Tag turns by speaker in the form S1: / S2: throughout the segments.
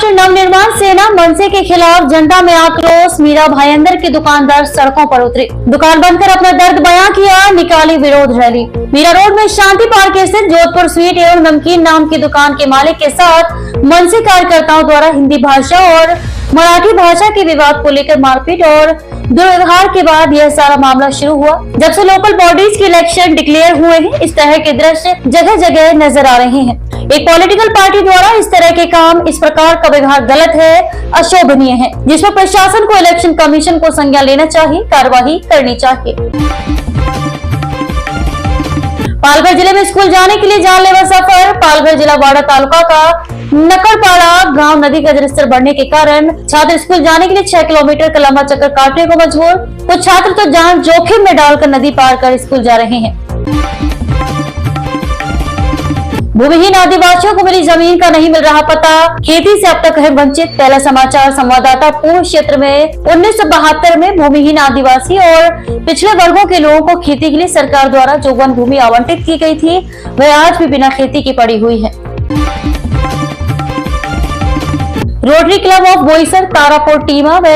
S1: महाराष्ट्र नवनिर्माण सेना मनसे के खिलाफ जनता में आक्रोश। मीरा भाईंदर के दुकानदार सड़कों पर उतरे, दुकान बंद कर अपना दर्द बयां किया, निकाली विरोध रैली। मीरा रोड में शांति पार्क स्थित जोधपुर स्वीट एवं नमकीन नाम की दुकान के मालिक के साथ मनसे कार्यकर्ताओं द्वारा हिंदी भाषा और मराठी भाषा के विवाद को लेकर मारपीट और दुर्व्यवहार के बाद यह सारा मामला शुरू हुआ। जब से लोकल बॉडीज के इलेक्शन डिक्लेयर हुए हैं, इस तरह के दृश्य जगह जगह नजर आ रहे हैं। एक पॉलिटिकल पार्टी द्वारा इस तरह के काम, इस प्रकार का व्यवहार गलत है, अशोभनीय है, जिसमें प्रशासन को इलेक्शन कमीशन को संज्ञान लेना चाहिए, कार्रवाई करनी चाहिए। पालघर जिले में स्कूल जाने के लिए जानलेवा सफर। पालघर जिला वाड़ा तालुका का नकड़पाड़ा गांव नदी का जलस्तर बढ़ने के कारण छात्र स्कूल जाने के लिए 6 किलोमीटर का लंबा चक्कर काटने को मजबूर। कुछ छात्र तो जान जोखिम में डालकर नदी पार कर स्कूल जा रहे हैं। भूमिहीन आदिवासियों को मिली जमीन का नहीं मिल रहा पता, खेती से अब तक है वंचित। पहला समाचार संवाददाता पूर्व क्षेत्र में 1972 में भूमिहीन आदिवासी और पिछड़े वर्गों के लोगों को खेती के लिए सरकार द्वारा जो वन भूमि आवंटित की गई थी, वह आज भी बिना खेती की पड़ी हुई है। Rotary club of Boisar Tarapur टीमा व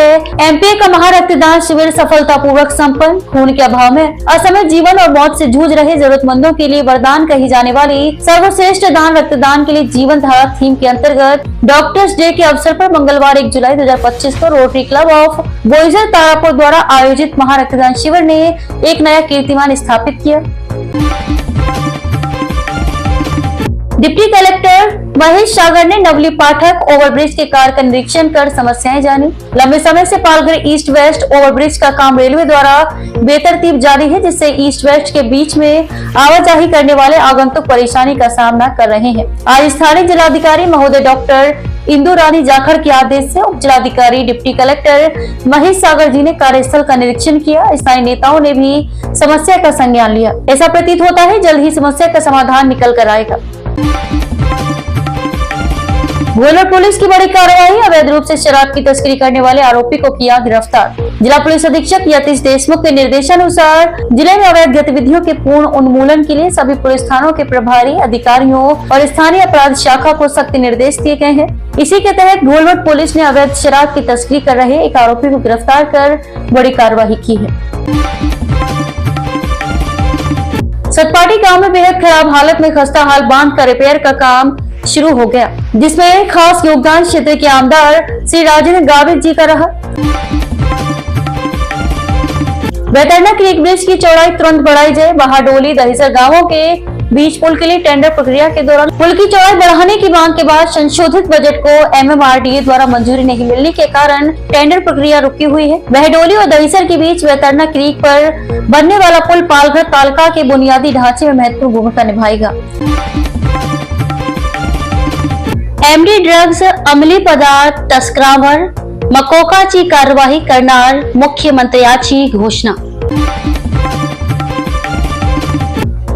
S1: एमपीए का महारक्तदान शिविर सफलतापूर्वक संपन्न। खून के अभाव में असमय जीवन और मौत से जूझ रहे जरूरतमंदों के लिए वरदान कही जाने वाली सर्वश्रेष्ठ दान रक्तदान के लिए जीवन धारा थीम के अंतर्गत डॉक्टर्स डे के अवसर पर मंगलवार 1 जुलाई 2025 को rotary club of Boisar Tarapur द्वारा आयोजित महारक्तदान शिविर ने एक नया कीर्तिमान स्थापित किया। डिप्टी कलेक्टर महेश सागर ने नवली पाठक ओवरब्रिज के कार्य का निरीक्षण कर समस्याएं जानी। लंबे समय से पालघर ईस्ट वेस्ट ओवरब्रिज का काम रेलवे द्वारा बेतरतीब जारी है, जिससे ईस्ट वेस्ट के बीच में आवाजाही करने वाले आगंतुक परेशानी का सामना कर रहे हैं। आज स्थानीय जिलाधिकारी महोदय डॉक्टर इंदु रानी जाखड़ के आदेश से उप जिलाधिकारी डिप्टी कलेक्टर महेश सागर जी ने कार्यस्थल का निरीक्षण किया। स्थानीय नेताओं ने भी समस्या का संज्ञान लिया। ऐसा प्रतीत होता है जल्द ही समस्या का समाधान निकल कर आएगा। ग्वालियर पुलिस की बड़ी कार्रवाई। अवैध रूप से शराब की तस्करी करने वाले आरोपी को किया गिरफ्तार। जिला पुलिस अधीक्षक यतीश देशमुख के निर्देशानुसार जिले में अवैध गतिविधियों के पूर्ण उन्मूलन के लिए सभी पुलिस थानों के प्रभारी अधिकारियों और स्थानीय अपराध शाखा को सख्त निर्देश दिए गए हैं। इसी के तहत ग्वालियर पुलिस ने अवैध शराब की तस्करी कर रहे एक आरोपी को गिरफ्तार कर बड़ी कार्रवाई की है। सतपाटी गांव में बेहद खराब हालत में खस्ता हाल बांध का रिपेयर का काम शुरू हो गया, जिसमें खास योगदान क्षेत्र के आमदार श्री राजेंद्र गावित जी का रहा। बेतरना क्रीक ब्रिज की चौड़ाई तुरंत बढ़ाई जाए। बहाडोली दहिसर गांवों के बीच पुल के लिए टेंडर प्रक्रिया के दौरान पुल की चौड़ाई बढ़ाने की मांग के बाद संशोधित बजट को MMRDA द्वारा मंजूरी नहीं मिलने के कारण टेंडर प्रक्रिया रुकी हुई है। बहडोली और दहिसर के बीच बेतरना क्रीक पर बनने वाला पुल पालघर तालुका के बुनियादी ढांचे में महत्वपूर्ण भूमिका निभाएगा। MD ड्रग्स अमली पदार्थ तस्करांवर मकोकाची कार्यवाही करणार, मुख्यमंत्र्याची घोषणा।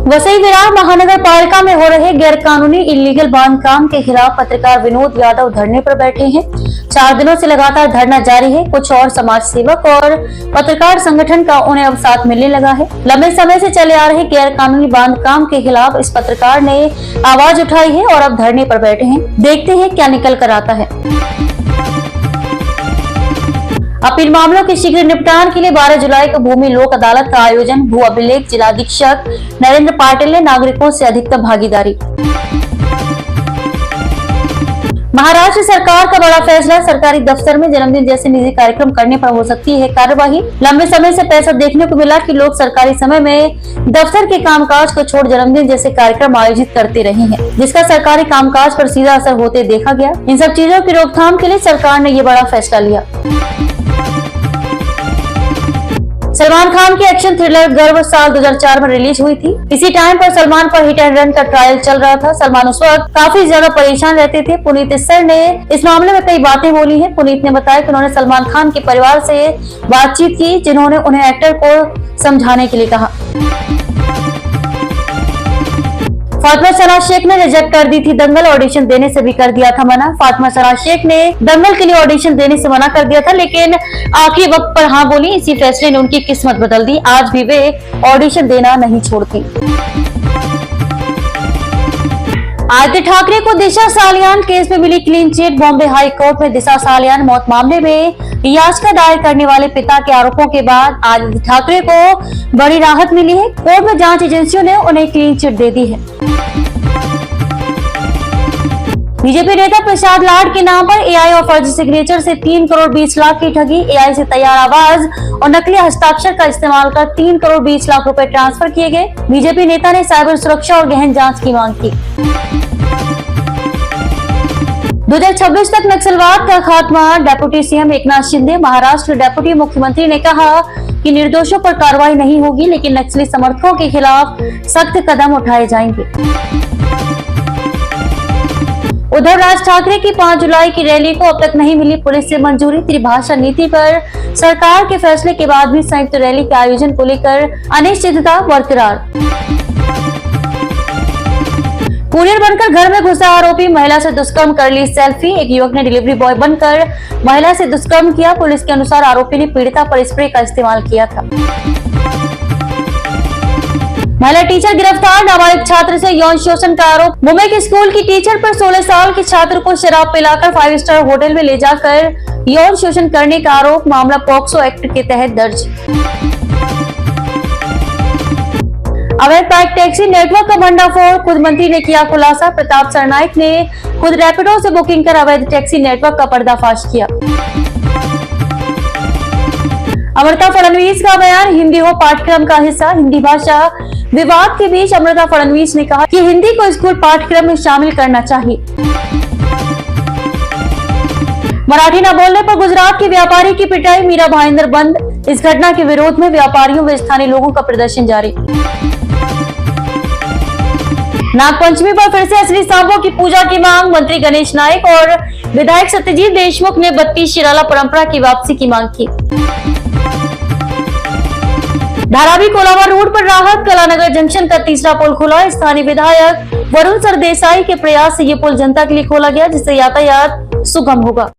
S1: वसई विरार महानगर पालिका में हो रहे गैरकानूनी इलीगल बांधकाम के खिलाफ पत्रकार विनोद यादव धरने पर बैठे हैं। 4 दिनों से लगातार धरना जारी है। कुछ और समाज सेवक और पत्रकार संगठन का उन्हें अब साथ मिलने लगा है। लंबे समय से चले आ रहे गैरकानूनी बांधकाम के खिलाफ इस पत्रकार ने आवाज उठाई है और अब धरने पर बैठे हैं। देखते हैं क्या निकल कर आता है। अपील मामलों के शीघ्र निपटान के लिए 12 जुलाई को भूमि लोक अदालत का आयोजन। भू अभिलेख जिलाधीक्षक नरेंद्र पाटिल ने नागरिकों से अधिकतम भागीदारी। महाराष्ट्र सरकार का बड़ा फैसला। सरकारी दफ्तर में जन्मदिन जैसे निजी कार्यक्रम करने पर हो सकती है कार्यवाही। लंबे समय से पैसा देखने को मिला कि लोग सरकारी समय में दफ्तर के कामकाज को छोड़ जन्मदिन जैसे कार्यक्रम आयोजित करते रहे हैं, जिसका सरकारी कामकाज पर सीधा असर होते देखा गया। इन सब चीजों की रोकथाम के लिए सरकार ने ये बड़ा फैसला लिया। सलमान खान की एक्शन थ्रिलर गर्व साल 2004 में रिलीज हुई थी। इसी टाइम पर सलमान पर हिट एंड रन का ट्रायल चल रहा था। सलमान उस वक्त काफी ज्यादा परेशान रहते थे। पुनीत सर ने इस मामले में कई बातें बोली हैं। पुनीत ने बताया कि उन्होंने सलमान खान के परिवार से बातचीत की, जिन्होंने उन्हें एक्टर को समझाने के लिए कहा। फातिमा सना शेख ने रिजेक्ट कर दी थी दंगल, ऑडिशन देने से भी कर दिया था मना। फातिमा सना शेख ने दंगल के लिए ऑडिशन देने से मना कर दिया था, लेकिन आखिरी वक्त पर हाँ बोली। इसी फैसले ने उनकी किस्मत बदल दी। आज भी वे ऑडिशन देना नहीं छोड़ती। आदित्य ठाकरे को दिशा सालियान केस में मिली clean chit. Bombay High Court में दिशा सालियान मौत मामले में याचिका दायर करने वाले पिता के आरोपों के बाद आदित्य ठाकरे को बड़ी राहत मिली है। कोर्ट में जांच एजेंसियों ने उन्हें क्लीन चिट दे दी है। बीजेपी नेता प्रसाद लाड के नाम पर एआई और फर्जी सिग्नेचर से 3 करोड़ 20 लाख की ठगी। एआई से तैयार आवाज और नकली हस्ताक्षर का इस्तेमाल कर 3 करोड़ 20 लाख रुपए ट्रांसफर किए गए। बीजेपी नेता ने साइबर सुरक्षा और गहन जांच की मांग की। 2026 तक नक्सलवाद का खात्मा। Deputy CM Eknath Shinde. Maharashtra deputy मुख्यमंत्री ने कहा कि निर्दोषों पर कार्रवाई नहीं होगी, लेकिन नक्सली समर्थकों के खिलाफ सख्त कदम उठाए जाएंगे। उद्धव राज ठाकरे की 5 जुलाई की रैली को अब तक नहीं मिली पुलिस से मंजूरी। त्रिभाषा नीति पर सरकार के फैसले के बाद भी संयुक्त रैली के आयोजन को लेकर अनिश्चितता बरकरार। कुरियर बनकर घर में घुसा आरोपी, महिला से दुष्कर्म कर ली सेल्फी। एक युवक ने डिलीवरी बॉय बनकर महिला से दुष्कर्म किया। पुलिस के अनुसार आरोपी ने पीड़िता पर स्प्रे का इस्तेमाल किया था। महिला टीचर गिरफ्तार। नाबालिग छात्र से यौन शोषण का आरोप। मुंबई के स्कूल की टीचर पर 16 साल के छात्र को शराब पिलाकर 5 स्टार होटल में ले जाकर यौन शोषण करने का आरोप। मामला पॉक्सो एक्ट के तहत दर्ज। अवैध बाइक टैक्सी नेटवर्क का भंडाफोड़। खुद मंत्री ने किया खुलासा। प्रताप सरनाइक ने खुद रैपिडो से बुकिंग कर अवैध टैक्सी नेटवर्क का पर्दाफाश किया। अमृता फडणवीस का बयान। हिंदी हो पाठ्यक्रम का हिस्सा। हिंदी भाषा विवाद के बीच अमृता फडणवीस ने कहा कि हिंदी को स्कूल पाठ्यक्रम में शामिल करना चाहिए। मराठी न बोलने पर गुजरात के व्यापारी की पिटाई। मीरा भाईंदर बंद। इस घटना के विरोध में व्यापारियों व स्थानीय लोगों का प्रदर्शन जारी। नागपंचमी पर फिर से असली सांपों की पूजा की मांग। मंत्री गणेश नाइक और विधायक सत्यजीत देशमुख ने 32 शिराला परंपरा की वापसी की मांग की। धारावी कोलावा रोड पर राहत। कलानगर जंक्शन का तीसरा पुल खुला। स्थानीय विधायक वरुण सरदेसाई के प्रयास से ये पुल जनता के लिए खोला गया, जिससे यातायात सुगम होगा।